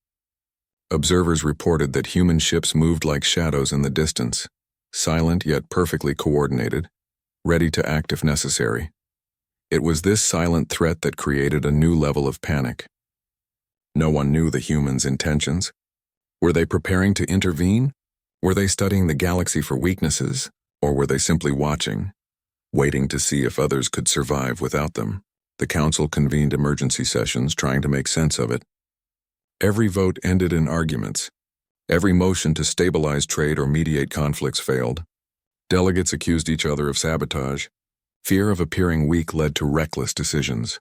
Observers reported that human ships moved like shadows in the distance, silent yet perfectly coordinated, ready to act if necessary. It was this silent threat that created a new level of panic. No one knew the humans' intentions. Were they preparing to intervene? Were they studying the galaxy for weaknesses? Or were they simply watching, waiting to see if others could survive without them? The council convened emergency sessions, trying to make sense of it. Every vote ended in arguments. Every motion to stabilize trade or mediate conflicts failed. Delegates accused each other of sabotage. Fear of appearing weak led to reckless decisions.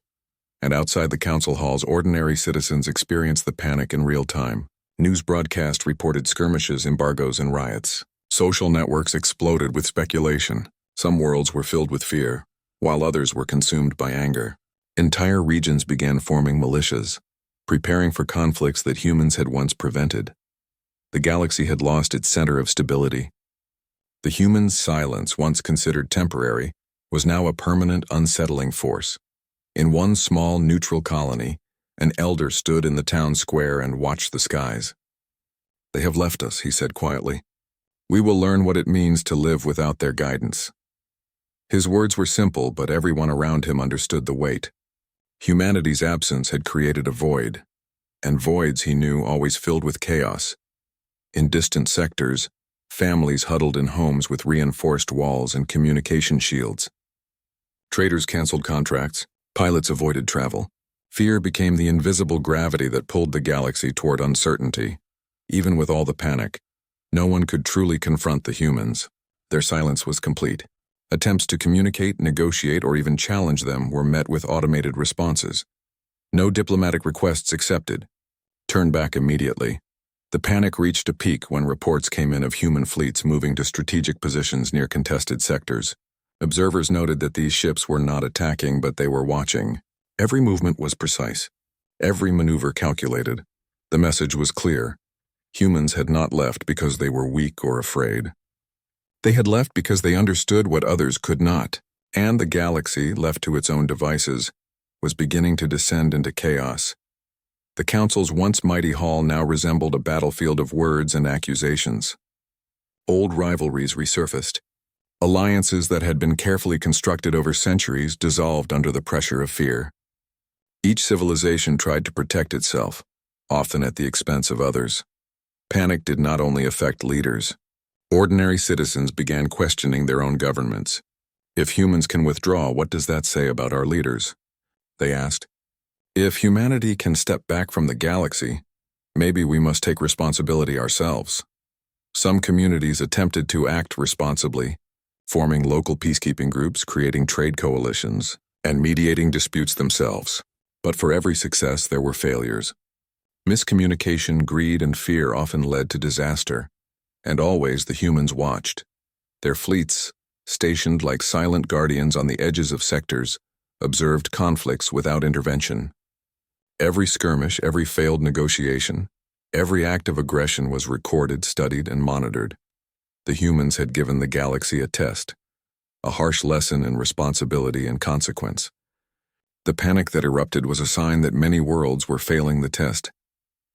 And outside the council halls, ordinary citizens experienced the panic in real time. News broadcasts reported skirmishes, embargoes, and riots. Social networks exploded with speculation. Some worlds were filled with fear, while others were consumed by anger. Entire regions began forming militias, preparing for conflicts that humans had once prevented. The galaxy had lost its center of stability. The humans' silence, once considered temporary, was now a permanent, unsettling force. In one small, neutral colony, an elder stood in the town square and watched the skies. "They have left us," he said quietly. "We will learn what it means to live without their guidance." His words were simple, but everyone around him understood the weight. Humanity's absence had created a void, and voids, he knew, always filled with chaos. In distant sectors, families huddled in homes with reinforced walls and communication shields. Traders canceled contracts, pilots avoided travel. Fear became the invisible gravity that pulled the galaxy toward uncertainty. Even with all the panic, no one could truly confront the humans. Their silence was complete. Attempts to communicate, negotiate, or even challenge them were met with automated responses. No diplomatic requests accepted. Turn back immediately. The panic reached a peak when reports came in of human fleets moving to strategic positions near contested sectors. Observers noted that these ships were not attacking, but they were watching. Every movement was precise. Every maneuver calculated. The message was clear. Humans had not left because they were weak or afraid. They had left because they understood what others could not, and the galaxy, left to its own devices, was beginning to descend into chaos. The council's once mighty hall now resembled a battlefield of words and accusations. Old rivalries resurfaced. Alliances that had been carefully constructed over centuries dissolved under the pressure of fear. Each civilization tried to protect itself, often at the expense of others. Panic did not only affect leaders. Ordinary citizens began questioning their own governments. "If humans can withdraw, what does that say about our leaders?" they asked. "If humanity can step back from the galaxy, maybe we must take responsibility ourselves." Some communities attempted to act responsibly, forming local peacekeeping groups, creating trade coalitions, and mediating disputes themselves. But for every success, there were failures. Miscommunication, greed, and fear often led to disaster, and always the humans watched. Their fleets, stationed like silent guardians on the edges of sectors, observed conflicts without intervention. Every skirmish, every failed negotiation, every act of aggression was recorded, studied, and monitored. The humans had given the galaxy a test, a harsh lesson in responsibility and consequence. The panic that erupted was a sign that many worlds were failing the test.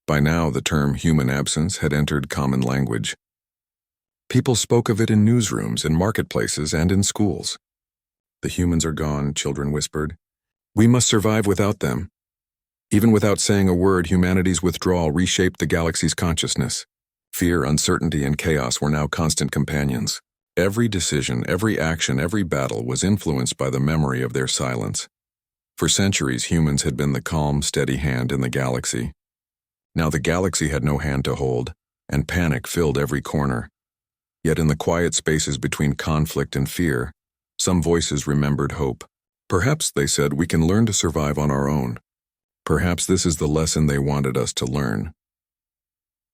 By now, the term human absence had entered common language. People spoke of it in newsrooms, in marketplaces, and in schools. The humans are gone, children whispered. We must survive without them. Even without saying a word, humanity's withdrawal reshaped the galaxy's consciousness. Fear, uncertainty, and chaos were now constant companions. Every decision, every action, every battle was influenced by the memory of their silence. For centuries, humans had been the calm, steady hand in the galaxy. Now the galaxy had no hand to hold, and panic filled every corner. Yet in the quiet spaces between conflict and fear, some voices remembered hope. Perhaps, they said, we can learn to survive on our own. Perhaps this is the lesson they wanted us to learn.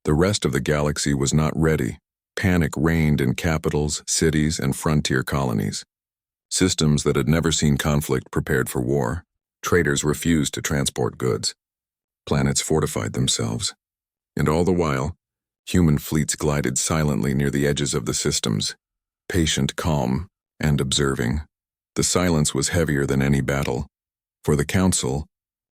The rest of the galaxy was not ready. Panic reigned in capitals, cities, and frontier colonies. Systems that had never seen conflict prepared for war. Traders refused to transport goods. Planets fortified themselves. And all the while, human fleets glided silently near the edges of the systems, patient, calm, and observing. The silence was heavier than any battle. For the Council,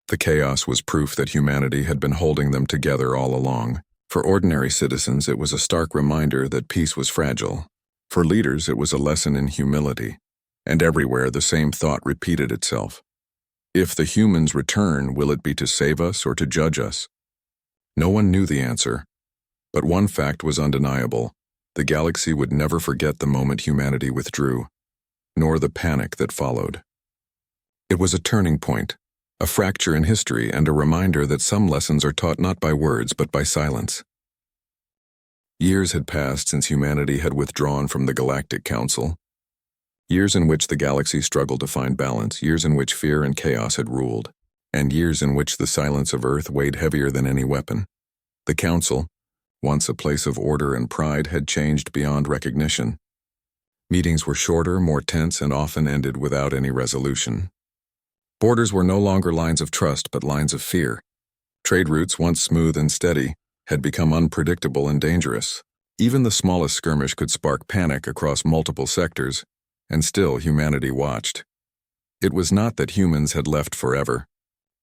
the chaos was proof that humanity had been holding them together all along. For ordinary citizens, it was a stark reminder that peace was fragile. For leaders, it was a lesson in humility. And everywhere, the same thought repeated itself. If the humans return, will it be to save us or to judge us? No one knew the answer. But one fact was undeniable. The galaxy would never forget the moment humanity withdrew, nor the panic that followed. It was a turning point, a fracture in history, and a reminder that some lessons are taught not by words but by silence. Years had passed since humanity had withdrawn from the Galactic Council. Years in which the galaxy struggled to find balance, years in which fear and chaos had ruled, and years in which the silence of Earth weighed heavier than any weapon. The Council, once a place of order and pride, had changed beyond recognition. Meetings were shorter, more tense, and often ended without any resolution. Borders were no longer lines of trust but lines of fear. Trade routes, once smooth and steady, had become unpredictable and dangerous. Even the smallest skirmish could spark panic across multiple sectors, and still humanity watched. It was not that humans had left forever.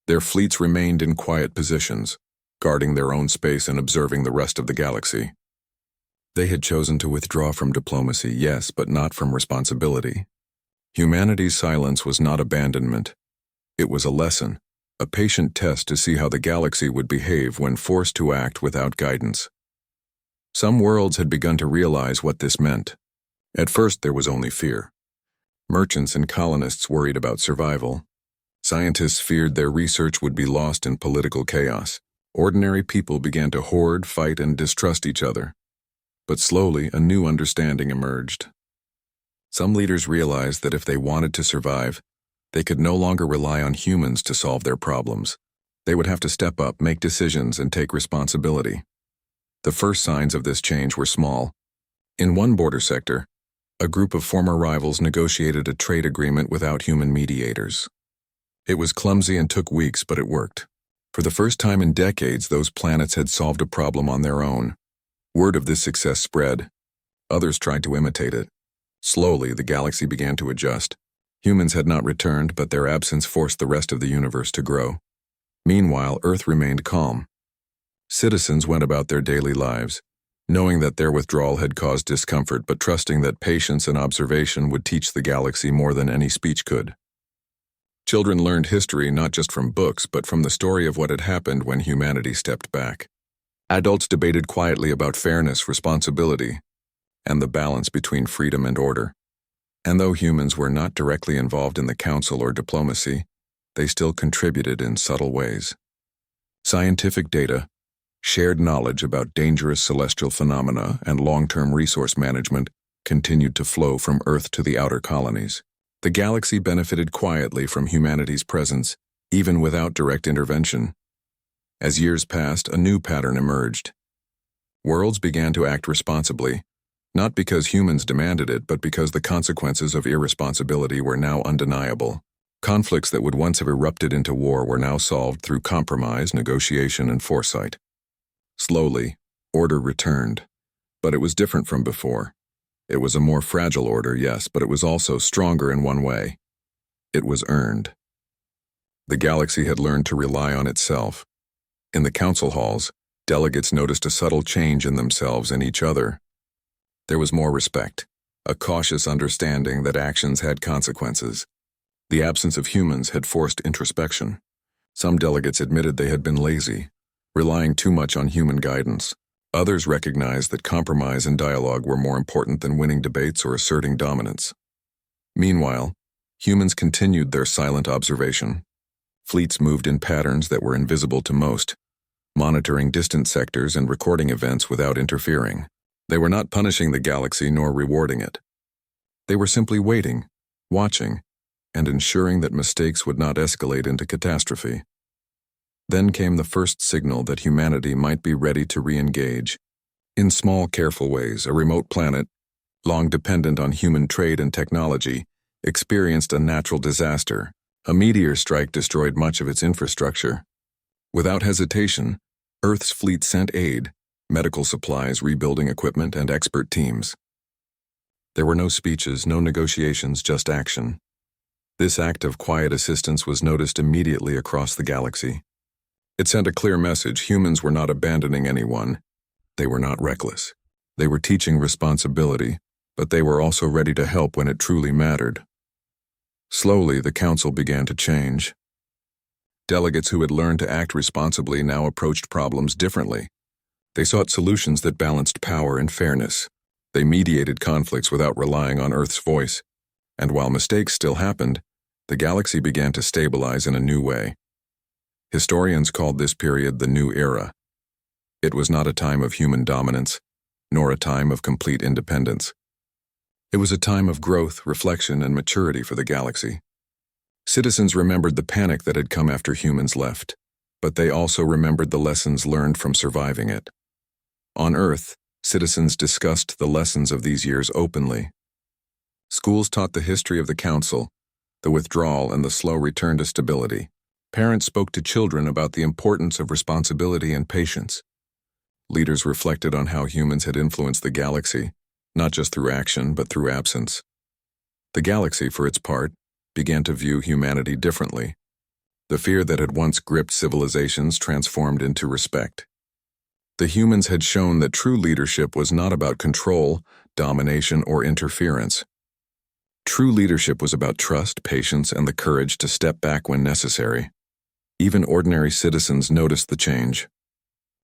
Their fleets remained in quiet positions, guarding their own space and observing the rest of the galaxy. They had chosen to withdraw from diplomacy, yes, but not from responsibility. Humanity's silence was not abandonment. It was a lesson, a patient test to see how the galaxy would behave when forced to act without guidance. Some worlds had begun to realize what this meant. At first, there was only fear. Merchants and colonists worried about survival. Scientists feared their research would be lost in political chaos. Ordinary people began to hoard, fight, and distrust each other. But slowly, a new understanding emerged. Some leaders realized that if they wanted to survive, they could no longer rely on humans to solve their problems. They would have to step up, make decisions, and take responsibility. The first signs of this change were small. In one border sector, a group of former rivals negotiated a trade agreement without human mediators. It was clumsy and took weeks, but it worked. For the first time in decades, those planets had solved a problem on their own. Word of this success spread. Others tried to imitate it. Slowly, the galaxy began to adjust. Humans had not returned, but their absence forced the rest of the universe to grow. Meanwhile, Earth remained calm. Citizens went about their daily lives, knowing that their withdrawal had caused discomfort, but trusting that patience and observation would teach the galaxy more than any speech could. Children learned history not just from books, but from the story of what had happened when humanity stepped back. Adults debated quietly about fairness, responsibility, and the balance between freedom and order. And though humans were not directly involved in the council or diplomacy, they still contributed in subtle ways. Scientific data, shared knowledge about dangerous celestial phenomena, and long-term resource management continued to flow from Earth to the outer colonies. The galaxy benefited quietly from humanity's presence, even without direct intervention. As years passed, a new pattern emerged. Worlds began to act responsibly, not because humans demanded it, but because the consequences of irresponsibility were now undeniable. Conflicts that would once have erupted into war were now solved through compromise, negotiation, and foresight. Slowly, order returned, but it was different from before. It was a more fragile order, yes, but it was also stronger in one way. It was earned. The galaxy had learned to rely on itself. In the council halls, Delegates noticed a subtle change in themselves and each other. There was more respect, a cautious understanding that actions had consequences. The absence of humans had forced introspection. Some delegates admitted they had been lazy, relying too much on human guidance. Others recognized that compromise and dialogue were more important than winning debates or asserting dominance. Meanwhile, humans continued their silent observation. Fleets moved in patterns that were invisible to most, monitoring distant sectors and recording events without interfering. They were not punishing the galaxy nor rewarding it. They were simply waiting, watching, and ensuring that mistakes would not escalate into catastrophe. Then came the first signal that humanity might be ready to re-engage. In small, careful ways, a remote planet, long dependent on human trade and technology, experienced a natural disaster. A meteor strike destroyed much of its infrastructure. Without hesitation, Earth's fleet sent aid, medical supplies, rebuilding equipment, and expert teams. There were no speeches, no negotiations, just action. This act of quiet assistance was noticed immediately across the galaxy. It sent a clear message: humans were not abandoning anyone. They were not reckless. They were teaching responsibility, but they were also ready to help when it truly mattered. Slowly, the council began to change. Delegates who had learned to act responsibly now approached problems differently. They sought solutions that balanced power and fairness. They mediated conflicts without relying on Earth's voice. And while mistakes still happened, the galaxy began to stabilize in a new way. Historians called this period the New Era. It was not a time of human dominance, nor a time of complete independence. It was a time of growth, reflection, and maturity for the galaxy. Citizens remembered the panic that had come after humans left, but they also remembered the lessons learned from surviving it. On Earth, citizens discussed the lessons of these years openly. Schools taught the history of the Council, the withdrawal, and the slow return to stability. Parents spoke to children about the importance of responsibility and patience. Leaders reflected on how humans had influenced the galaxy, not just through action, but through absence. The galaxy, for its part, began to view humanity differently. The fear that had once gripped civilizations transformed into respect. The humans had shown that true leadership was not about control, domination, or interference. True leadership was about trust, patience, and the courage to step back when necessary. Even ordinary citizens noticed the change.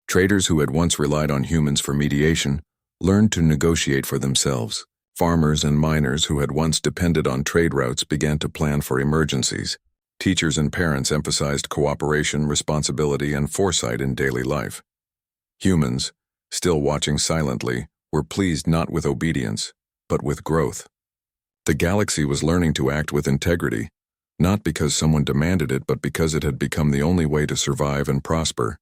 Traders who had once relied on humans for mediation learned to negotiate for themselves. Farmers and miners who had once depended on trade routes began to plan for emergencies. Teachers and parents emphasized cooperation, responsibility, and foresight in daily life. Humans, still watching silently, were pleased not with obedience, but with growth. The galaxy was learning to act with integrity, not because someone demanded it, but because it had become the only way to survive and prosper.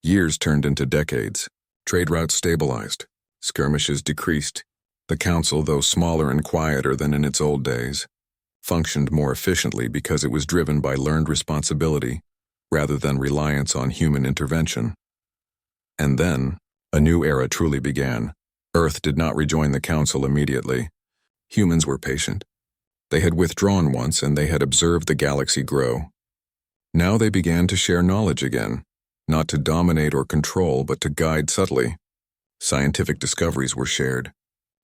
Years turned into decades. Trade routes stabilized. Skirmishes decreased. The Council, though smaller and quieter than in its old days, functioned more efficiently because it was driven by learned responsibility rather than reliance on human intervention. And then, a new era truly began. Earth did not rejoin the Council immediately. Humans were patient. They had withdrawn once, and they had observed the galaxy grow. Now they began to share knowledge again, not to dominate or control, but to guide subtly. Scientific discoveries were shared.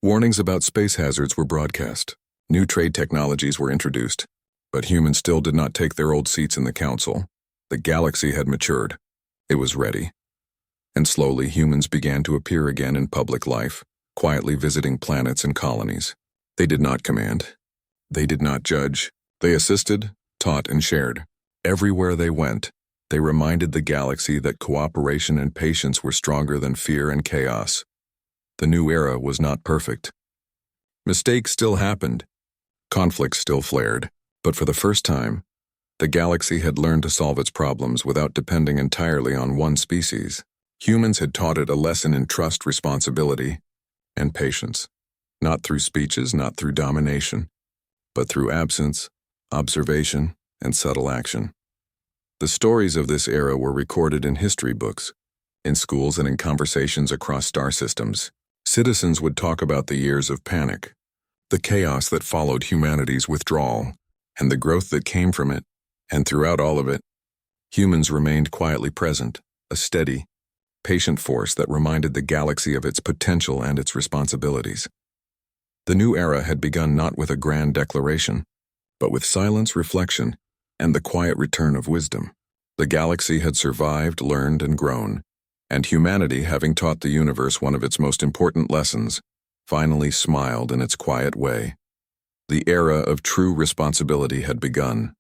Warnings about space hazards were broadcast. New trade technologies were introduced. But humans still did not take their old seats in the Council. The galaxy had matured. It was ready. And slowly humans began to appear again in public life, quietly visiting planets and colonies. They did not command. They did not judge. They assisted, taught, and shared. Everywhere they went, they reminded the galaxy that cooperation and patience were stronger than fear and chaos. The new era was not perfect. Mistakes still happened. Conflicts still flared. But for the first time, the galaxy had learned to solve its problems without depending entirely on one species. Humans had taught it a lesson in trust, responsibility, and patience. Not through speeches, not through domination, but through absence, observation, and subtle action. The stories of this era were recorded in history books, in schools, and in conversations across star systems. Citizens would talk about the years of panic, the chaos that followed humanity's withdrawal, and the growth that came from it. And throughout all of it, humans remained quietly present, a steady, patient force that reminded the galaxy of its potential and its responsibilities. The new era had begun not with a grand declaration, but with silence, reflection, and the quiet return of wisdom. The galaxy had survived, learned, and grown, and humanity, having taught the universe one of its most important lessons, finally smiled in its quiet way. The era of true responsibility had begun.